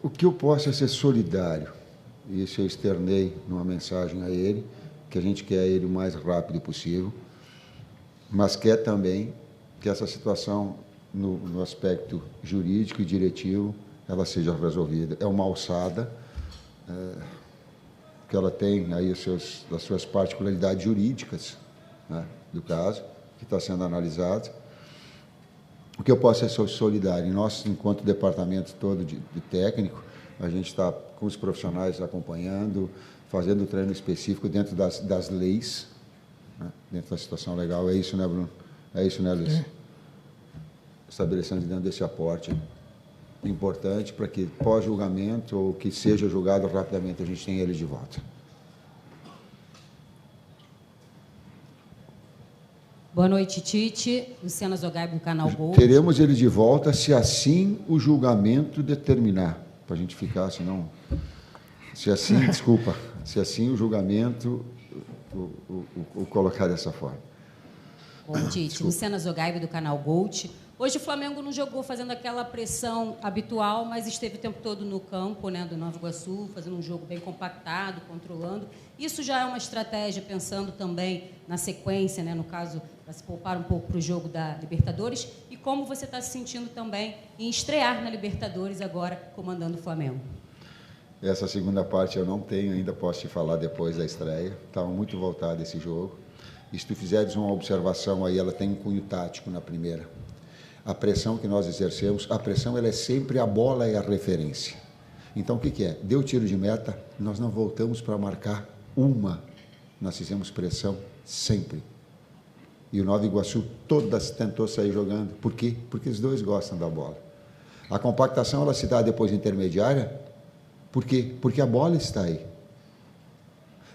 O que eu posso é ser solidário. Isso eu externei numa mensagem a ele, que a gente quer ele o mais rápido possível, mas quer também que essa situação, no aspecto jurídico e diretivo, ela seja resolvida. É uma alçada, que ela tem aí as suas particularidades jurídicas, né, do caso, que está sendo analisado. O que eu posso é ser solidário. E nós, enquanto departamento todo de técnico, a gente está com os profissionais acompanhando, fazendo treino específico dentro das leis, né, dentro da situação legal. É isso, né, Bruno? É isso, né, Luiz? É. Estabelecendo dentro desse aporte importante para que, pós-julgamento, ou que seja julgado rapidamente, a gente tenha ele de volta. Boa noite, Tite. Luciana Zogaib, do canal Gol. Teremos ele de volta se assim o julgamento determinar, para a gente ficar, senão... Se assim, desculpa, se assim o julgamento o colocar dessa forma. Bom, Tite. Desculpa. Luciana Zogaib, do canal Gold. Hoje o Flamengo não jogou fazendo aquela pressão habitual, mas esteve o tempo todo no campo, né, do Nova Iguaçu, fazendo um jogo bem compactado, controlando. Isso já é uma estratégia, pensando também na sequência, né, no caso, para se poupar um pouco para o jogo da Libertadores. E como você está se sentindo também em estrear na Libertadores agora, comandando o Flamengo? Essa segunda parte eu não tenho ainda, posso te falar depois da estreia. Estava muito voltado esse jogo. E se tu fizeres uma observação aí, ela tem um cunho tático na primeira. A pressão que nós exercemos, a pressão ela é sempre a bola e a referência. Então, o que é? Deu tiro de meta, nós não voltamos para marcar uma. Nós fizemos pressão sempre. E o Nova Iguaçu todas tentou sair jogando. Por quê? Porque os dois gostam da bola. A compactação ela se dá depois intermediária. Por quê? Porque a bola está aí.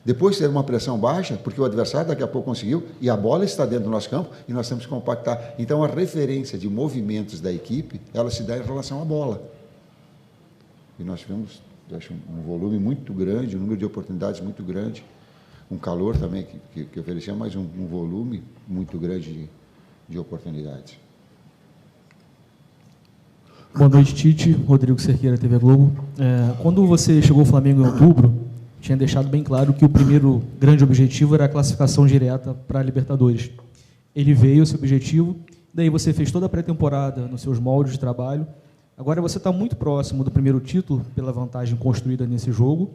Depois ter uma pressão baixa, porque o adversário daqui a pouco conseguiu, e a bola está dentro do nosso campo, e nós temos que compactar. Então, a referência de movimentos da equipe, ela se dá em relação à bola. E nós tivemos, acho, um volume muito grande, um número de oportunidades muito grande, um calor também que oferecia, mas um volume muito grande de oportunidades. Boa noite, Tite. Rodrigo Cerqueira, TV Globo. Quando você chegou ao Flamengo em outubro, tinha deixado bem claro que o primeiro grande objetivo era a classificação direta para a Libertadores. Ele veio, esse objetivo, daí você fez toda a pré-temporada nos seus moldes de trabalho. Agora você está muito próximo do primeiro título, pela vantagem construída nesse jogo,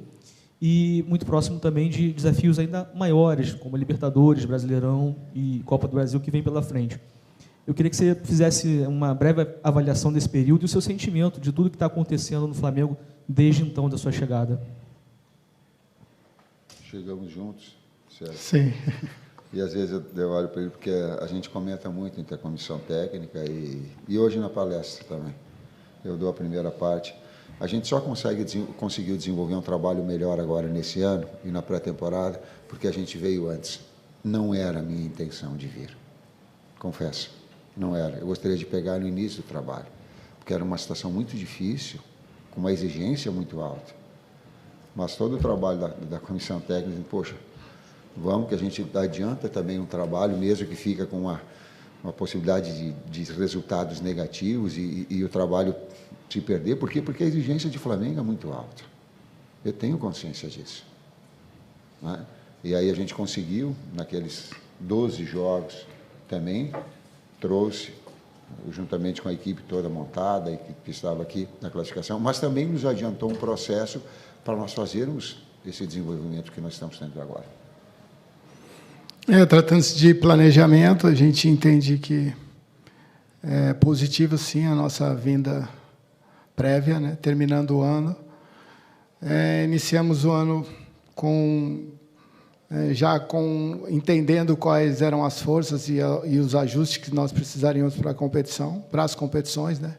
e muito próximo também de desafios ainda maiores, como Libertadores, Brasileirão e Copa do Brasil, que vem pela frente. Eu queria que você fizesse uma breve avaliação desse período e o seu sentimento de tudo que está acontecendo no Flamengo desde então, da sua chegada. Chegamos juntos, certo? Sim. E às vezes eu olho para ele, porque a gente comenta muito entre a comissão técnica e hoje na palestra também. Eu dou a primeira parte. A gente só conseguiu desenvolver um trabalho melhor agora nesse ano e na pré-temporada, porque a gente veio antes. Não era a minha intenção de vir, confesso, não era. Eu gostaria de pegar no início do trabalho, porque era uma situação muito difícil, com uma exigência muito alta. Mas todo o trabalho da comissão técnica, poxa, vamos que a gente adianta também um trabalho, mesmo que fica com uma possibilidade de resultados negativos e o trabalho se perder. Por quê? Porque a exigência de Flamengo é muito alta. Eu tenho consciência disso. Né? E aí a gente conseguiu, naqueles 12 jogos também, trouxe, juntamente com a equipe toda montada e que estava aqui na classificação, mas também nos adiantou um processo para nós fazermos esse desenvolvimento que nós estamos tendo agora. Tratando-se de planejamento, a gente entende que é positivo, sim, a nossa vinda prévia, né? Terminando o ano. Iniciamos o ano entendendo quais eram as forças e os ajustes que nós precisaríamos para a competição, para as competições, né?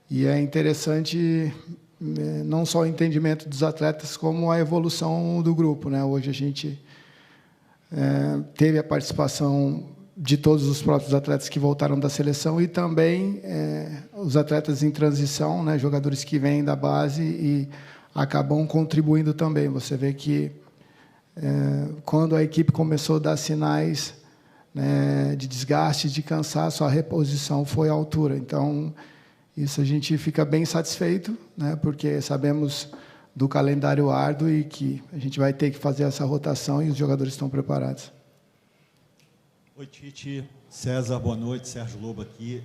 E é interessante não só o entendimento dos atletas, como a evolução do grupo, né? Hoje a gente teve a participação de todos os próprios atletas que voltaram da seleção e também os atletas em transição, né? Jogadores que vêm da base e acabam contribuindo também. Você vê que quando a equipe começou a dar sinais, né, de desgaste, de cansaço, a reposição foi à altura. Então, Isso a gente fica bem satisfeito, né, porque sabemos do calendário árduo e que a gente vai ter que fazer essa rotação e os jogadores estão preparados. Oi, Tite. César, boa noite. Sérgio Lobo aqui.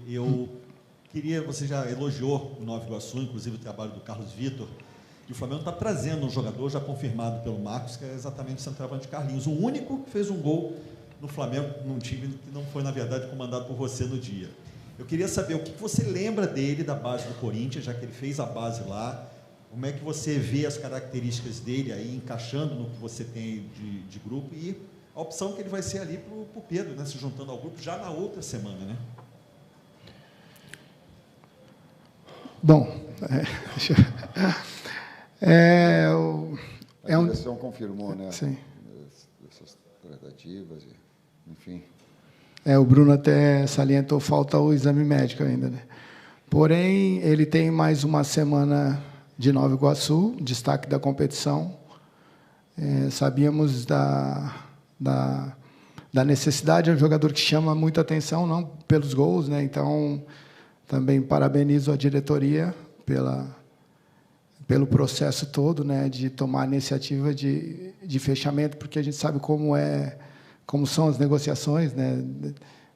Você já elogiou o Nova Iguaçu, inclusive o trabalho do Carlos Vitor, e o Flamengo está trazendo um jogador já confirmado pelo Marcos, que é exatamente o centroavante Carlinhos, o único que fez um gol no Flamengo, num time que não foi, na verdade, comandado por você no dia. Eu queria saber o que você lembra dele, da base do Corinthians, já que ele fez a base lá, como é que você vê as características dele aí, encaixando no que você tem de grupo, e a opção que ele vai ser ali para o Pedro, né, se juntando ao grupo já na outra semana, né? Bom, a direção confirmou, né? Sim. Essas tratativas, enfim. O Bruno até salientou, falta o exame médico ainda, né? Porém, ele tem mais uma semana de Nova Iguaçu, destaque da competição. Sabíamos da necessidade, é um jogador que chama muita atenção, não pelos gols, né? Então, também parabenizo a diretoria pelo processo todo, né, de tomar a iniciativa de fechamento, porque a gente sabe como são as negociações, né?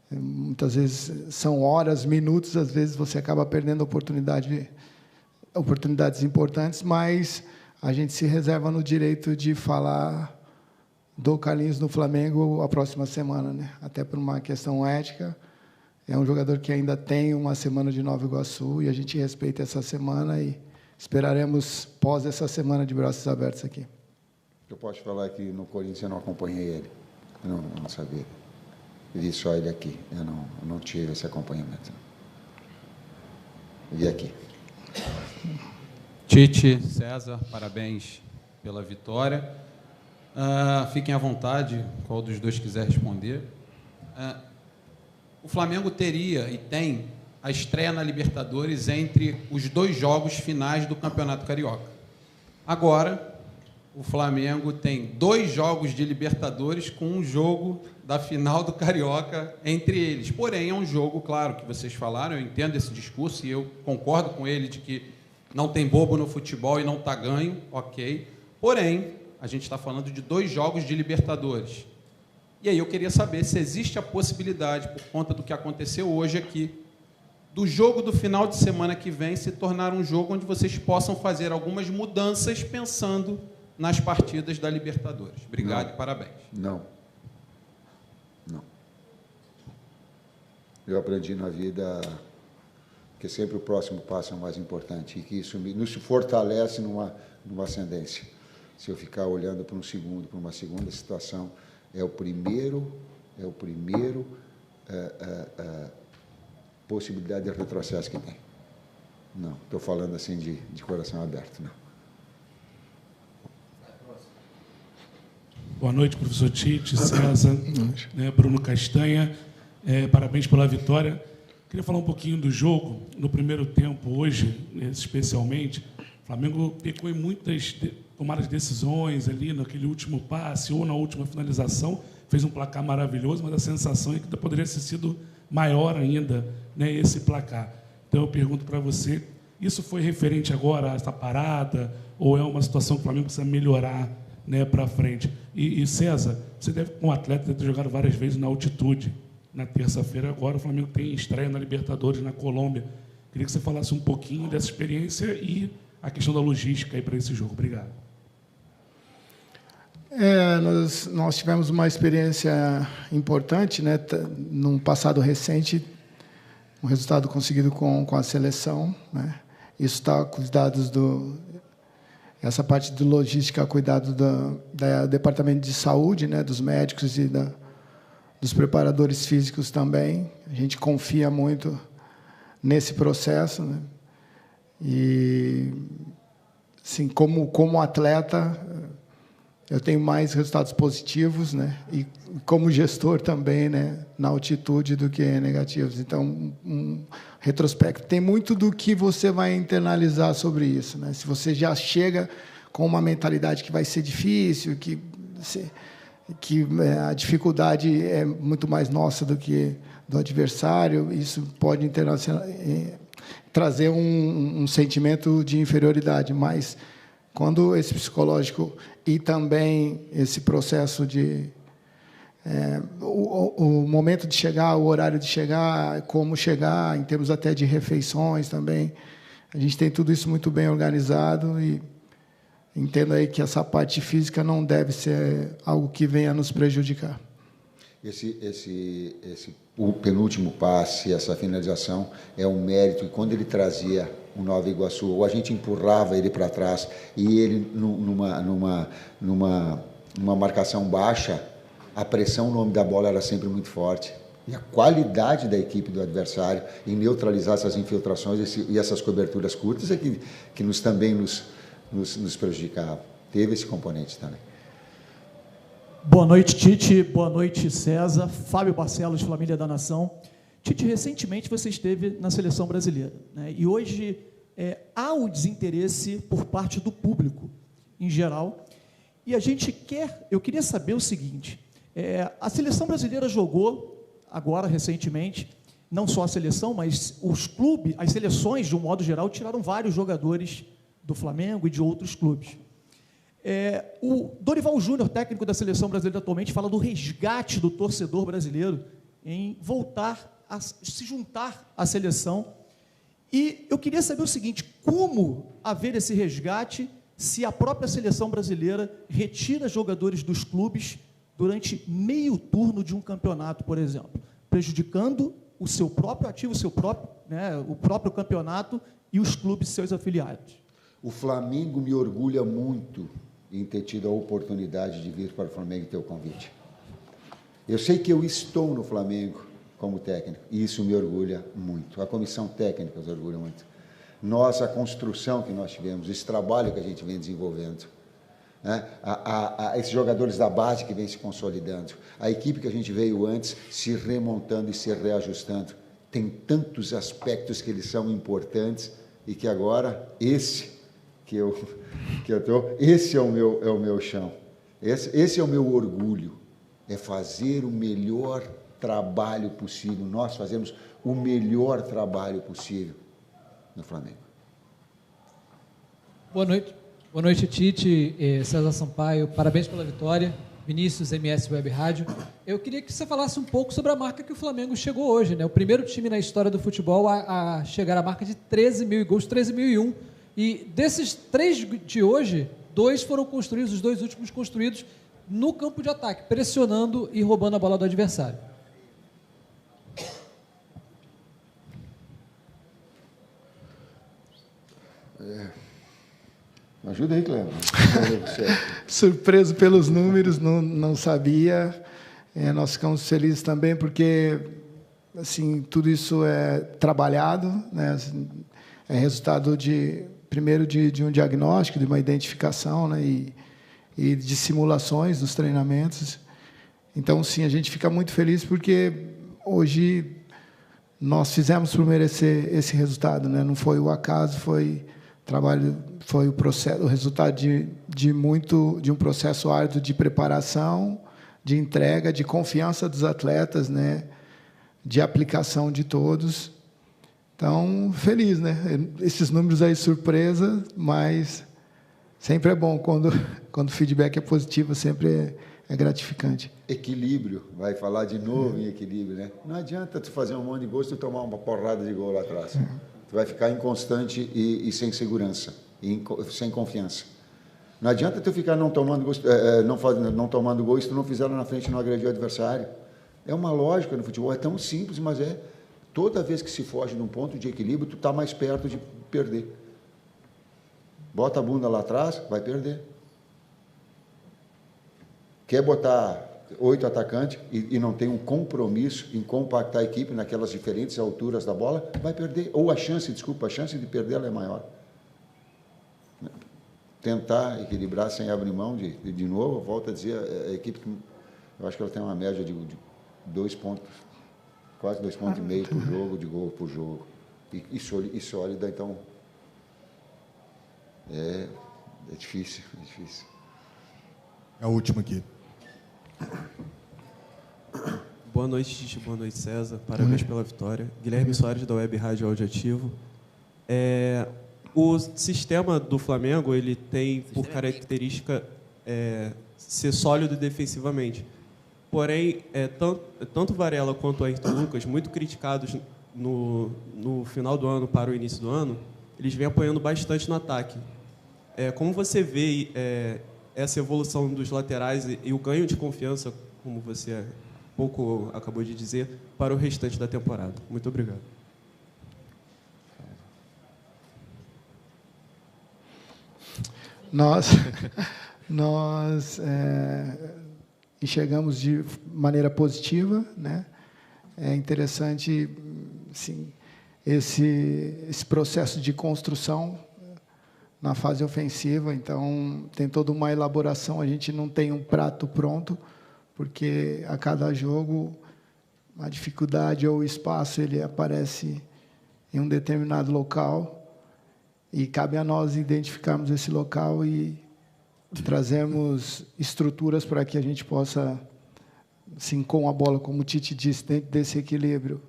Muitas vezes são horas, minutos, às vezes você acaba perdendo oportunidades importantes, mas a gente se reserva no direito de falar do Carlinhos no Flamengo a próxima semana, né? Até por uma questão ética. É um jogador que ainda tem uma semana de Nova Iguaçu e a gente respeita essa semana e esperaremos pós essa semana de braços abertos aqui. Eu posso falar que no Corinthians eu não acompanhei ele. Eu não sabia. Eu vi só ele aqui. Eu não tive esse acompanhamento. Eu vi aqui. Tite, César, parabéns pela vitória. Fiquem à vontade, qual dos dois quiser responder. O Flamengo teria e tem a estreia na Libertadores entre os 2 jogos finais do Campeonato Carioca. Agora, o Flamengo tem 2 jogos de Libertadores com um jogo da final do Carioca entre eles. Porém, é um jogo, claro, que vocês falaram, eu entendo esse discurso e eu concordo com ele de que não tem bobo no futebol e não está ganho, ok. Porém, a gente está falando de 2 jogos de Libertadores. E aí eu queria saber se existe a possibilidade, por conta do que aconteceu hoje aqui, do jogo do final de semana que vem se tornar um jogo onde vocês possam fazer algumas mudanças pensando nas partidas da Libertadores. Obrigado e parabéns. Não. Eu aprendi na vida que sempre o próximo passo é o mais importante e que isso nos fortalece numa ascendência. Se eu ficar olhando para uma segunda situação, é o primeiro possibilidade de retrocesso que tem. Não, estou falando assim de coração aberto, não. Boa noite, professor Tite, César, Bruno Castanha. Parabéns pela vitória. Queria falar um pouquinho do jogo. No primeiro tempo, hoje, especialmente, o Flamengo pecou em muitas tomadas de decisões ali naquele último passe ou na última finalização. Fez um placar maravilhoso, mas a sensação é que poderia ter sido maior ainda, né, esse placar. Então, eu pergunto para você, isso foi referente agora a essa parada ou é uma situação que o Flamengo precisa melhorar, né, para frente? E, César, você deve, como atleta, ter jogado várias vezes na altitude. Na terça-feira, agora, o Flamengo tem estreia na Libertadores, na Colômbia. Queria que você falasse um pouquinho dessa experiência e a questão da logística aí para esse jogo. Obrigado. Nós tivemos uma experiência importante, né, num passado recente, um resultado conseguido com a seleção, né? Isso está com os dados essa parte de logística, cuidado do Departamento de Saúde, né, dos médicos e dos preparadores físicos também. A gente confia muito nesse processo, né? E, assim, como atleta, eu tenho mais resultados positivos, né? E como gestor também, né, na altitude do que negativos. Então, um retrospecto. Tem muito do que você vai internalizar sobre isso, né? Se você já chega com uma mentalidade que vai ser difícil, que a dificuldade é muito mais nossa do que do adversário, isso pode trazer um sentimento de inferioridade, mas quando esse psicológico e também esse processo de o momento de chegar, o horário de chegar, como chegar, em termos até de refeições também, a gente tem tudo isso muito bem organizado e entendo aí que essa parte física não deve ser algo que venha nos prejudicar. O penúltimo passe, essa finalização, é um mérito. E quando ele trazia o Nova Iguaçu, ou a gente empurrava ele para trás e ele numa marcação baixa, a pressão no nome da bola era sempre muito forte. E a qualidade da equipe do adversário em neutralizar essas infiltrações e essas coberturas curtas é que também nos prejudicava. Teve esse componente também. Boa noite, Tite. Boa noite, César. Fábio Barcelos, Família da Nação. Tite, recentemente você esteve na Seleção Brasileira, né? E hoje há um desinteresse por parte do público, em geral. E eu queria saber o seguinte, a Seleção Brasileira jogou, agora, recentemente, não só a seleção, mas os clubes, as seleções, de um modo geral, tiraram vários jogadores do Flamengo e de outros clubes. O Dorival Júnior, técnico da Seleção Brasileira atualmente, fala do resgate do torcedor brasileiro em voltar a se juntar à seleção. E eu queria saber o seguinte, como haver esse resgate se a própria Seleção Brasileira retira jogadores dos clubes durante meio turno de um campeonato, por exemplo, prejudicando o seu próprio ativo, o próprio campeonato e os clubes seus afiliados? O Flamengo me orgulha muito em ter tido a oportunidade de vir para o Flamengo e ter o convite. Eu sei que eu estou no Flamengo como técnico, e isso me orgulha muito. A comissão técnica nos orgulha muito. A construção que nós tivemos, esse trabalho que a gente vem desenvolvendo, né? Esses jogadores da base que vem se consolidando, a equipe que a gente veio antes se remontando e se reajustando. Tem tantos aspectos que eles são importantes e que agora esse é o meu chão, esse é o meu orgulho, é fazer o melhor trabalho possível, nós fazemos o melhor trabalho possível no Flamengo. Boa noite, Tite, César Sampaio, parabéns pela vitória, Vinícius, MS Web Rádio. Eu queria que você falasse um pouco sobre a marca que o Flamengo chegou hoje, né? O primeiro time na história do futebol a chegar à marca de 13 mil gols, 13.001. E desses 3 de hoje, 2 foram construídos, os 2 últimos construídos no campo de ataque, pressionando e roubando a bola do adversário. Me ajuda aí, Cleber. Surpreso pelos números, não sabia. Nós ficamos felizes também porque assim, tudo isso é trabalhado, né? É resultado primeiro de um diagnóstico, de uma identificação, né? E de simulações dos treinamentos. Então, sim, a gente fica muito feliz porque hoje nós fizemos por merecer esse resultado, né? Não foi o acaso, foi trabalho, foi o resultado de um processo árduo de preparação, de entrega, de confiança dos atletas, né? De aplicação de todos. Então, feliz, né? Esses números aí, surpresa, mas sempre é bom quando o feedback é positivo, sempre é gratificante. Equilíbrio, vai falar de novo em equilíbrio, né? Não adianta tu fazer um monte de gol se tu tomar uma porrada de gol lá atrás. Tu vai ficar inconstante e sem segurança, sem confiança. Não adianta tu ficar não tomando gol se tu não fizer lá na frente e não agredir o adversário. É uma lógica no futebol, é tão simples, mas toda vez que se foge de um ponto de equilíbrio, tu está mais perto de perder. Bota a bunda lá atrás, vai perder. Quer botar 8 atacantes e não tem um compromisso em compactar a equipe naquelas diferentes alturas da bola, vai perder. Ou a chance de perder ela é maior. Tentar equilibrar sem abrir mão de novo, volto a dizer, a equipe, eu acho que ela tem uma média de 2 pontos, quase 2,5 pontos por jogo, de gol por jogo. E sólida, então, é difícil, é difícil. É a última aqui. Boa noite, Tite. Boa noite, César. Parabéns pela vitória. Guilherme Soares, da Web Rádio Audiativo. O sistema do Flamengo ele tem por característica ser sólido defensivamente. Porém, tanto Varela quanto o Ayrton Lucas, muito criticados no final do ano para o início do ano, eles vêm apoiando bastante no ataque. Como você vê essa evolução dos laterais e o ganho de confiança, como você pouco acabou de dizer, para o restante da temporada? Muito obrigado. Nós enxergamos de maneira positiva, né? É interessante, sim, esse processo de construção na fase ofensiva. Então, tem toda uma elaboração. A gente não tem um prato pronto, porque a cada jogo a dificuldade ou o espaço ele aparece em um determinado local e cabe a nós identificarmos esse local e trazermos estruturas para que a gente possa, assim, com a bola, como o Tite disse, dentro desse equilíbrio,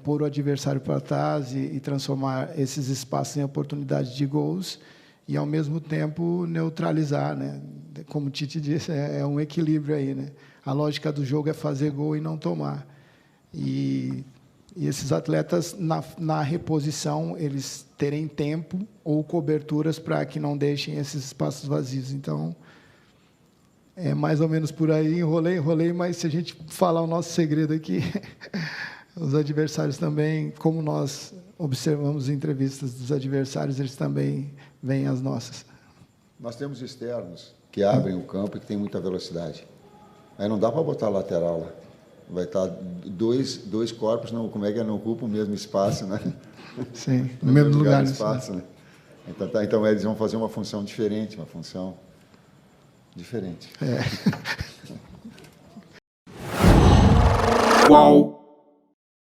pôr o adversário para trás e transformar esses espaços em oportunidades de gols e, ao mesmo tempo, neutralizar, né? Como o Tite disse, é um equilíbrio aí, né? A lógica do jogo é fazer gol e não tomar. E esses atletas, na reposição, eles terem tempo ou coberturas para que não deixem esses espaços vazios. Então, é mais ou menos por aí. Enrolei, mas se a gente falar o nosso segredo aqui, os adversários também, como nós observamos entrevistas dos adversários, eles também veem as nossas. Nós temos externos que abrem o campo e que têm muita velocidade. Aí não dá para botar lateral lá. Vai estar dois corpos, não ocupam o mesmo espaço, né? Sim, no mesmo lugar. Espaço, né? Então, eles vão fazer uma função diferente, uma função diferente. Qual